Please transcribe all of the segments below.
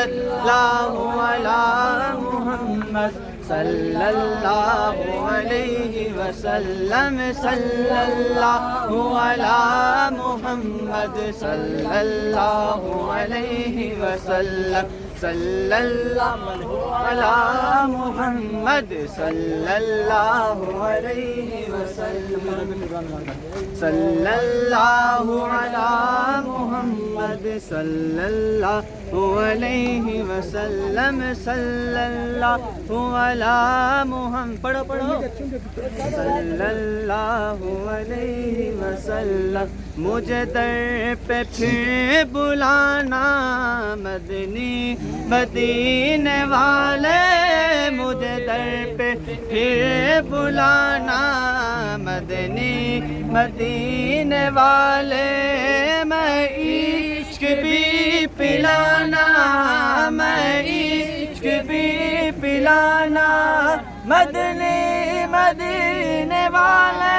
اللہ علی محمد صلی اللہ علیہ وسلم صلی اللہ علی محمد صلی اللہ علیہ وسلم صلی اللہ علی محمد صلی اللہ علیہ وسلم صلی اللہ علی محمد صلی اللہ علیہ وسلم صلی اللہ علی محمد پڑھو صلی اللہ علیہ وسلم مجھے در پہ پھر بلانا مدنی مدینے والے مجھے در پہ پھر بلانا مدنی مدینے والے میں عشق بھی پلانا میں عشق بھی پلانا مدنی مدینے والے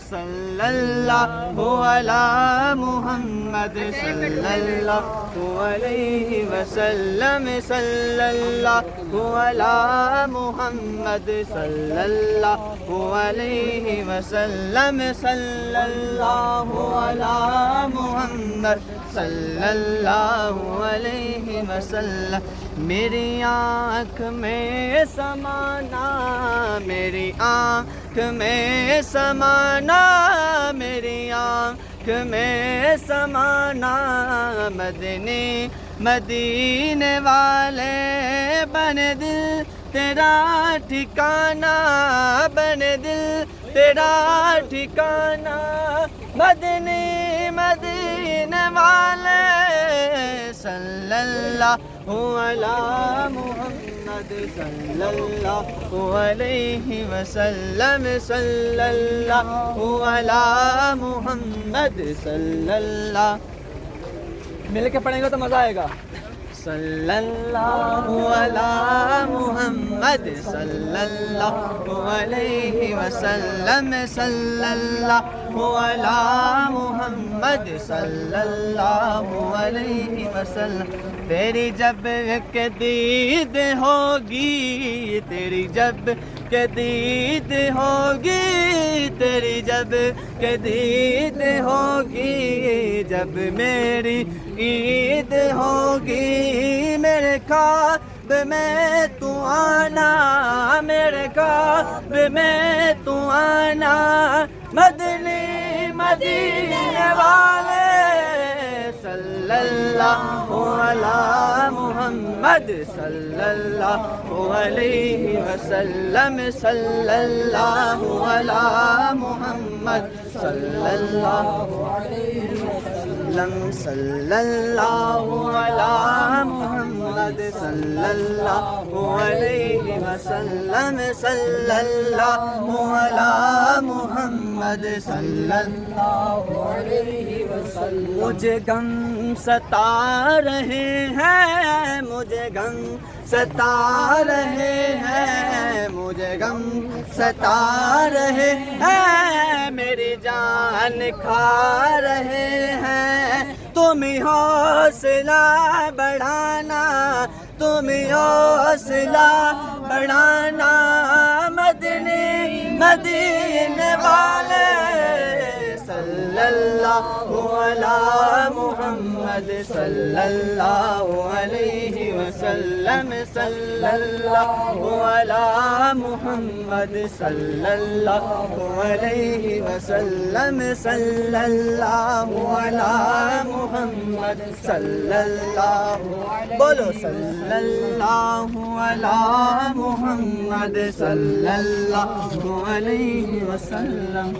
صلی اللہ علی محمد صلی اللہ علیہ وسلم صلی اللہ علی محمد صلی اللہ علیہ وسلم صلی اللہ علی محمد صلی اللہ علیہ وسلم میری آنکھ میں سمانا میری آنکھ میں سمانا میری آنکھ میں سمانا مدنی مدینے والے بنے دل تیرا ٹھکانہ بنے دل تیرا ٹھکانہ مدنی مدینے والے صلی اللہ علی محمد صلی اللہ علیہ وسلم صلی اللہ علی محمد صلی اللہ مل کے پڑھیں گے تو مزہ آئے گا صلی اللہ علی محمد صلی اللہ علیہ وسلم صلی اللہ علی محمد صلی اللہ علیہ وسلم تیری جب کہ دید ہوگی تیری جب کہ دید ہوگی تیری جب کہ دید ہوگی جب میری عید ہوگی میرے خواب میں تو آنا میرے خواب میں تو آنا مدنی مدینے والے صلی اللہ علی محمد صلی اللہ علیہ وسلم صلی اللہ علی محمد صلی اللہ علیہ وسلم صلی اللہ علی محمد صلی اللہ علیہ وسلم صلی اللہ علی محمد صلی اللہ علیہ وسلم مجھے غم ستا رہے ہیں مجھے غم ستا رہے ہیں مجھے غم ستا رہے ہیں میری جان کھا رہے ہیں تم حوصلہ بڑھانا تم حوصلہ بڑھانا مدنی مدینے والے صلی اللہ علی محمد صلی اللہ علیہ وسلم صلی اللہ علی محمد صلی اللہ علیہ وسلم صلی اللہ علی محمد صلی اللہ بولو صلی اللہ علی محمد صلی اللہ علیہ وسلم